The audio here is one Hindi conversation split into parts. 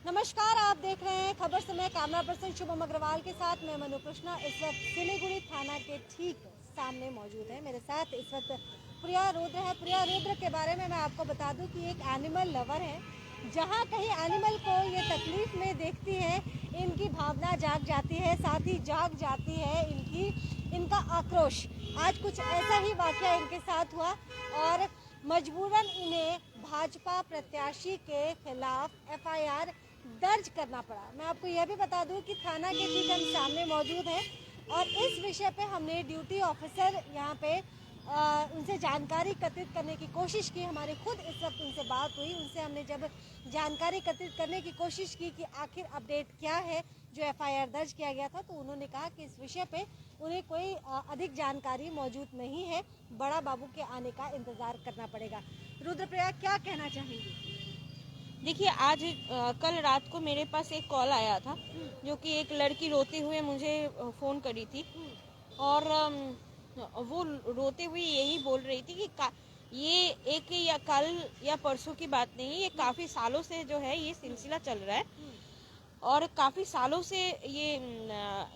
नमस्कार, आप देख रहे हैं खबर समय। कैमरा पर्सन शुभम अग्रवाल के साथ मैं मनु कृष्णा इस वक्त सिलीगुड़ी थाना के ठीक सामने मौजूद है। मेरे साथ इस वक्त प्रिया रुद्र है। प्रिया रुद्र के बारे में मैं आपको बता दूं कि एक एनिमल लवर है। जहां कहीं एनिमल को ये तकलीफ में देखती है, इनकी भावना जाग जाती है, साथ ही जाग जाती है इनका आक्रोश। आज कुछ ऐसा ही वाकया इनके साथ हुआ और मजबूरन इन्हें भाजपा प्रत्याशी के खिलाफ एफआईआर दर्ज करना पड़ा। मैं आपको यह भी बता दूं कि थाना के ठीक हम सामने मौजूद हैं और इस विषय पे हमने ड्यूटी ऑफिसर यहाँ पे उनसे जानकारी एकत्रित करने की कोशिश की। हमारे खुद इस वक्त उनसे बात हुई। उनसे हमने जब जानकारी एकत्रित करने की कोशिश की कि आखिर अपडेट क्या है जो एफआईआर दर्ज किया गया था, तो उन्होंने कहा कि इस विषय पे उन्हें कोई अधिक जानकारी मौजूद नहीं है। बड़ा बाबू के आने का इंतजार करना पड़ेगा। रुद्रप्रिया, क्या कहना चाहेंगी? देखिए आज कल रात को मेरे पास एक कॉल आया था जो कि एक लड़की रोते हुए मुझे फ़ोन करी थी और वो रोते हुए यही बोल रही थी कि ये एक या कल या परसों की बात नहीं है, ये काफ़ी सालों से जो है ये सिलसिला चल रहा है और काफ़ी सालों से ये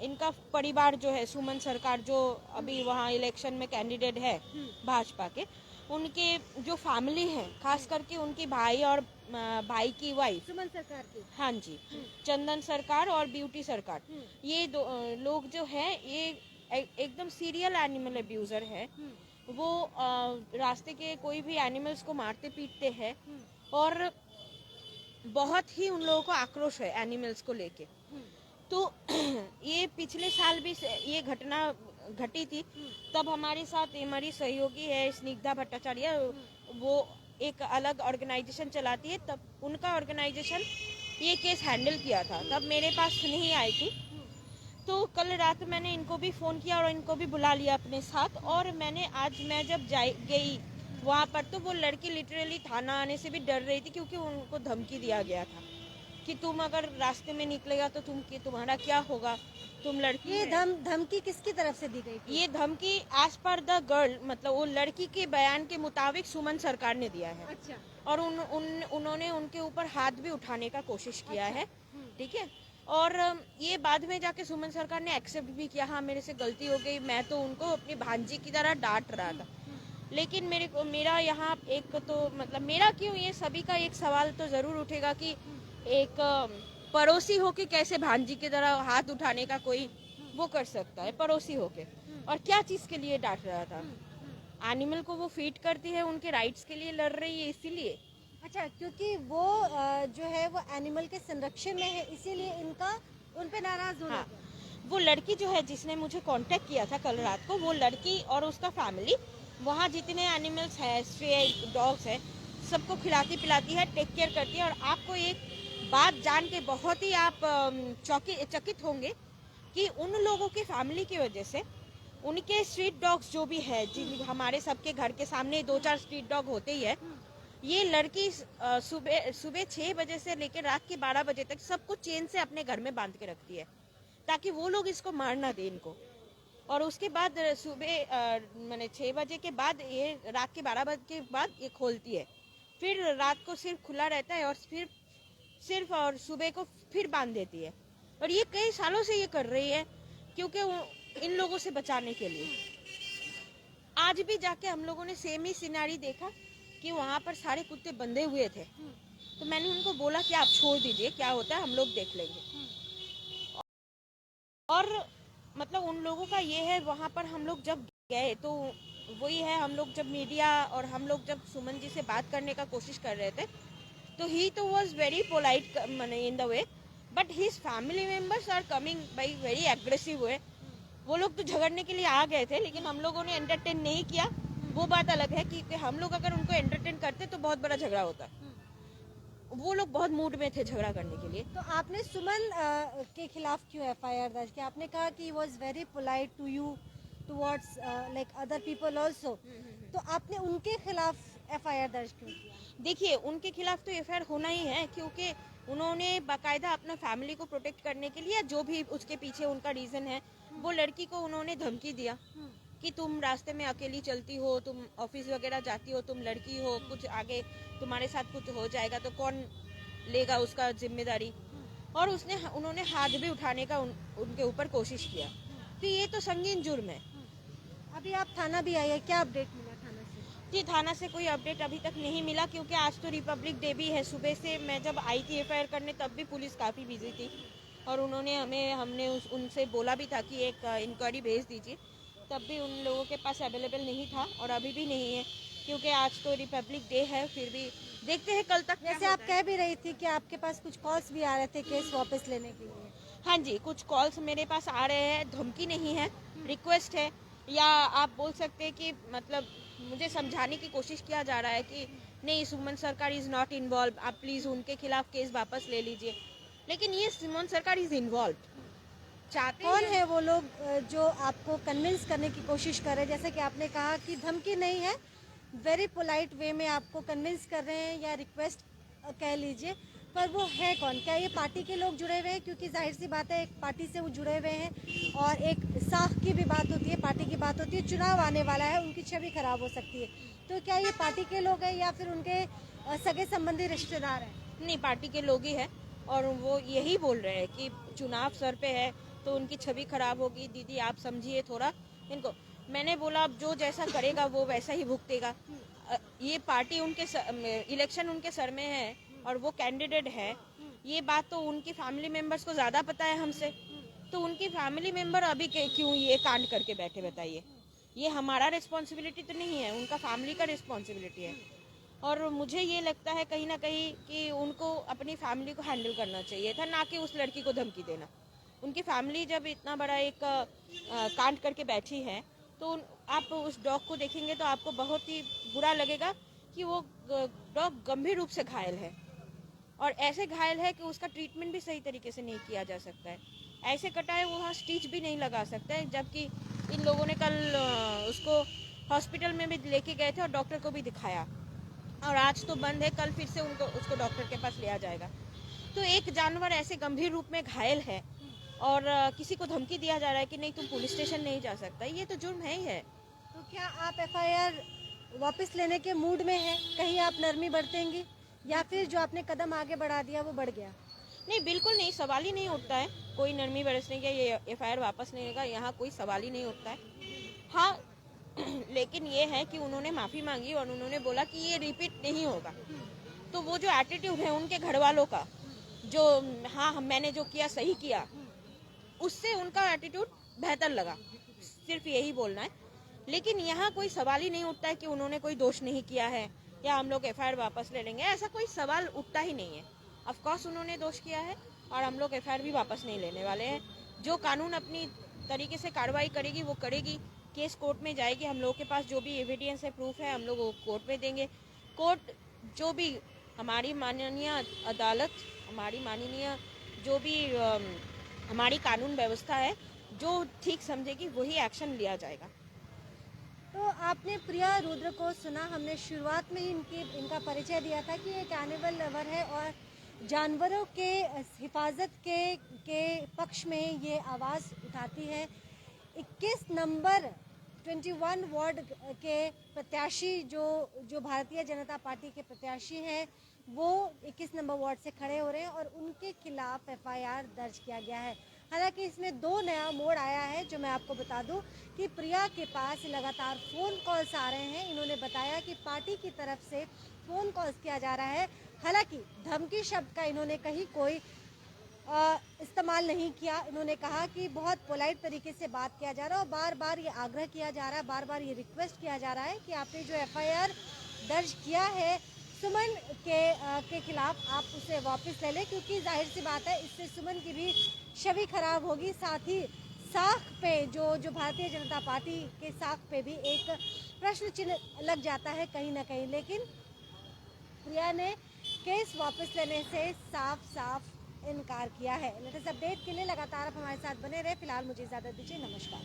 इनका परिवार जो है सुमन सरकार जो अभी वहाँ इलेक्शन में कैंडिडेट है भाजपा के, उनके जो फैमिली है खास करके उनकी भाई और भाई की वाइफ सुमन सरकार की। हाँ जी, चंदन सरकार और ब्यूटी सरकार, ये दो लोग जो है ये एकदम सीरियल एनिमल अब्यूजर है। वो रास्ते के कोई भी एनिमल्स को मारते पीटते हैं और बहुत ही उन लोगों को आक्रोश है एनिमल्स को लेके। तो ये पिछले साल भी ये घटना घटी थी। तब हमारे साथ हमारी सहयोगी है स्निग्धा भट्टाचार्य, वो एक अलग ऑर्गेनाइजेशन चलाती है, तब उनका ऑर्गेनाइजेशन ये केस हैंडल किया था, तब मेरे पास नहीं आई थी। तो कल रात मैंने इनको भी फ़ोन किया और इनको भी बुला लिया अपने साथ और आज मैं जब गई वहाँ पर तो वो लड़की लिटरली थाना आने से भी डर रही थी क्योंकि उनको धमकी दिया गया था कि तुम अगर रास्ते में निकलेगा तो तुम्हारा क्या होगा, तुम लड़की। ये धमकी किसकी तरफ से दी गई थी? ये धमकी एज पर द गर्ल, मतलब वो लड़की के बयान के मुताबिक सुमन सरकार ने दिया है। अच्छा। और उन्होंने उनके ऊपर हाथ भी उठाने का कोशिश किया अच्छा। है। ठीक है। और ये बाद में जाके सुमन सरकार ने एक्सेप्ट भी किया, हाँ मेरे से गलती हो गई, मैं तो उनको अपनी भांजी की तरह डांट रहा था। लेकिन मेरा यहाँ एक तो मतलब मेरा क्यों, ये सभी का एक सवाल तो ज़रूर उठेगा कि एक पड़ोसी होके कैसे भांजी की तरह हाथ उठाने का कोई वो कर सकता है पड़ोसी होके, और क्या चीज़ के लिए डांट रहा था? एनिमल को वो फीड करती है, उनके राइट्स के लिए लड़ रही है इसीलिए। अच्छा, क्योंकि वो जो है वो एनिमल के संरक्षण में है, इसीलिए इनका उन पे नाराज होना। हाँ, वो लड़की जो है जिसने मुझे कांटेक्ट किया था कल रात को, वो लड़की और उसका फैमिली वहाँ जितने एनिमल्स है, स्ट्रे डॉग्स है, सबको खिलाती पिलाती है, टेक केयर करती है। और आपको एक बात जान के बहुत ही आप चकित होंगे कि उन लोगों की फैमिली की वजह से उनके स्ट्रीट डॉग्स जो भी है, जिन हमारे सबके घर के सामने 2-4 स्ट्रीट डॉग होते ही है, ये लड़की सुबह 6 बजे से लेकर रात के 12 बजे तक सबको चेन से अपने घर में बांध के रखती है ताकि वो लोग इसको मार ना दे इनको। और उसके बाद सुबह मैंने 6 बजे के बाद, ये रात के 12 बजे के बाद ये खोलती है, फिर रात को सिर्फ खुला रहता है और फिर सिर्फ और सुबह को फिर बांध देती है। और ये कई सालों से ये कर रही है क्योंकि इन लोगों से बचाने के लिए। आज भी जाके हम लोगों ने सेम ही सिनारी देखा कि वहाँ पर सारे कुत्ते बंधे हुए थे, तो मैंने उनको बोला कि आप छोड़ दीजिए, क्या होता है हम लोग देख लेंगे। और मतलब उन लोगों का ये है, वहाँ पर हम लोग जब गए तो वही है, हम लोग जब मीडिया और हम लोग जब सुमन जी से बात करने का कोशिश कर रहे थे तो ही तो was very polite in the way, but his family members are coming by very aggressive way. वो लोग तो झगड़ने के लिए आ गए थे लेकिन हम लोगों ने एंटरटेन नहीं किया, वो बात अलग है कि हम लोग अगर उनको एंटरटेन करते तो बहुत बड़ा झगड़ा होता। वो लोग बहुत मूड में थे झगड़ा करने के लिए। तो आपने सुमन के खिलाफ क्यों एफआईआर दर्ज किया? आपने कहा कि was very polite to you towards like other people also, तो आपने उनके खिलाफ एफआईआर दर्ज क्यों किया? देखिए उनके खिलाफ तो एफआईआर होना ही है क्योंकि उन्होंने बाकायदा अपना फैमिली को प्रोटेक्ट करने के लिए, जो भी उसके पीछे उनका रीजन है, वो लड़की को उन्होंने धमकी दिया कि तुम रास्ते में अकेली चलती हो, तुम ऑफिस वगैरह जाती हो, तुम लड़की हो, कुछ आगे तुम्हारे साथ कुछ हो जाएगा तो कौन लेगा उसका जिम्मेदारी, और उन्होंने हाथ भी उठाने का उनके ऊपर कोशिश किया। तो ये तो संगीन जुर्म है। अभी आप थाना भी आए हैं, क्या अपडेट मिला थाना से? जी, थाना से कोई अपडेट अभी तक नहीं मिला, क्योंकि आज तो रिपब्लिक डे भी है। सुबह से मैं जब आई थी एफआईआर करने तब भी पुलिस काफ़ी बिजी थी, और हमने उनसे बोला भी था कि एक इंक्वायरी भेज दीजिए, तब भी उन लोगों के पास अवेलेबल नहीं था, और अभी भी नहीं है, क्योंकि आज तो रिपब्लिक डे है। फिर भी देखते हैं कल तक। जैसे आप कह भी रही थी कि आपके पास कुछ कॉल्स भी आ रहे थे केस वापस लेने के लिए। हाँ जी, कुछ कॉल्स मेरे पास आ रहे हैं, धमकी नहीं है, रिक्वेस्ट है, या आप बोल सकते हैं कि मतलब मुझे समझाने की कोशिश किया जा रहा है कि नहीं, सुमन सरकार इज नॉट इन्वॉल्व, आप प्लीज उनके खिलाफ केस वापस ले लीजिए। लेकिन ये सुमन सरकार इज इन्वॉल्व। कौन है वो लोग जो आपको कन्विंस करने की कोशिश कर रहे हैं? जैसे कि आपने कहा कि धमकी नहीं है, वेरी पोलाइट वे में आपको कन्विंस कर रहे हैं, या रिक्वेस्ट कह लीजिए, पर वो है कौन? क्या ये पार्टी के लोग जुड़े हुए हैं? क्योंकि जाहिर सी बात है, एक पार्टी से वो जुड़े हुए हैं, और एक साख की भी बात होती है, पार्टी की बात होती है, चुनाव आने वाला है, उनकी छवि खराब हो सकती है। तो क्या ये पार्टी के लोग हैं या फिर उनके सगे संबंधी रिश्तेदार हैं? नहीं, पार्टी के लोग ही है, और वो यही बोल रहे हैं कि चुनाव सर पे है तो उनकी छवि खराब होगी। दीदी आप समझिए थोड़ा इनको। मैंने बोला अब जो जैसा करेगा वो वैसा ही भुगतेगा। ये पार्टी इलेक्शन उनके सर में है और वो कैंडिडेट है, ये बात तो उनकी फैमिली मेंबर्स को ज्यादा पता है हमसे। तो उनकी फैमिली मेंबर अभी क्यों ये कांड करके बैठे, बताइए? ये हमारा रिस्पॉन्सिबिलिटी तो नहीं है, उनका फैमिली का रिस्पॉन्सिबिलिटी है। और मुझे ये लगता है कहीं ना कहीं कि उनको अपनी फैमिली को हैंडल करना चाहिए था, ना कि उस लड़की को धमकी देना। उनकी फैमिली जब इतना बड़ा एक कांड करके बैठी है, तो आप उस डॉग को देखेंगे तो आपको बहुत ही बुरा लगेगा कि वो डॉग गंभीर रूप से घायल है, और ऐसे घायल है कि उसका ट्रीटमेंट भी सही तरीके से नहीं किया जा सकता है। ऐसे कटा है, वहाँ स्टिच भी नहीं लगा सकता है, जबकि इन लोगों ने कल उसको हॉस्पिटल में भी लेके गए थे और डॉक्टर को भी दिखाया, और आज तो बंद है, कल फिर से उसको डॉक्टर के पास लिया जाएगा। तो एक जानवर ऐसे गंभीर रूप में घायल है और किसी को धमकी दिया जा रहा है कि नहीं तुम पुलिस स्टेशन नहीं जा सकता, ये तो जुर्म है ही है। तो क्या आप एफआईआर वापस लेने के मूड में हैं? कहीं आप नरमी बरतेंगी, या फिर जो आपने कदम आगे बढ़ा दिया वो बढ़ गया? नहीं, बिल्कुल नहीं, सवाल ही नहीं उठता है कोई नरमी बरसने का, ये एफआईआर वापस लेने का, यहाँ कोई सवाल ही नहीं उठता है। हाँ, लेकिन ये है कि उन्होंने माफी मांगी और उन्होंने बोला कि ये रिपीट नहीं होगा। तो वो जो एटीट्यूड है उनके घर वालों का, जो हाँ मैंने जो किया सही किया, उससे उनका एटीट्यूड बेहतर लगा, सिर्फ यही बोलना है। लेकिन यहाँ कोई सवाल ही नहीं उठता है कि उन्होंने कोई दोष नहीं किया है या हम लोग एफआईआर वापस ले लेंगे, ऐसा कोई सवाल उठता ही नहीं है। ऑफ कोर्स उन्होंने दोष किया है और हम लोग एफआईआर भी वापस नहीं लेने वाले हैं। जो कानून अपनी तरीके से कार्रवाई करेगी वो करेगी, केस कोर्ट में जाएगी, हम लोग के पास जो भी एविडेंस है, प्रूफ है, हम लोग वो कोर्ट में देंगे। कोर्ट जो भी हमारी माननीय अदालत, हमारी माननीय जो भी हमारी कानून व्यवस्था है, जो ठीक समझेगी वही एक्शन लिया जाएगा। तो आपने प्रिया रुद्र को सुना, हमने शुरुआत में ही इनका परिचय दिया था कि एक एनिमल लवर है और जानवरों के हिफाजत के पक्ष में ये आवाज़ उठाती है। 21 नंबर 21 वार्ड के प्रत्याशी जो भारतीय जनता पार्टी के प्रत्याशी हैं, वो 21 नंबर वार्ड से खड़े हो रहे हैं और उनके खिलाफ एफआईआर दर्ज किया गया है। हालांकि इसमें दो नया मोड़ आया है, जो मैं आपको बता दूं कि प्रिया के पास लगातार फ़ोन कॉल्स आ रहे हैं। इन्होंने बताया कि पार्टी की तरफ से फ़ोन कॉल्स किया जा रहा है। हालांकि धमकी शब्द का इन्होंने कहीं कोई इस्तेमाल नहीं किया। इन्होंने कहा कि बहुत पोलाइट तरीके से बात किया जा रहा है और बार बार ये आग्रह किया जा रहा है, बार बार ये रिक्वेस्ट किया जा रहा है कि आपने जो एफआईआर दर्ज किया है सुमन के खिलाफ, आप उसे वापस ले लें, क्योंकि जाहिर सी बात है इससे सुमन की भी छवि खराब होगी। साथ ही साख पे जो भारतीय जनता पार्टी के साख पे भी एक प्रश्न चिन्ह लग जाता है कहीं ना कहीं। लेकिन प्रिया ने केस वापस लेने से साफ साफ इनकार किया है। लेटेस्ट अपडेट के लिए लगातार आप हमारे साथ बने रहे। फिलहाल मुझे इजाज़त दीजिए, नमस्कार।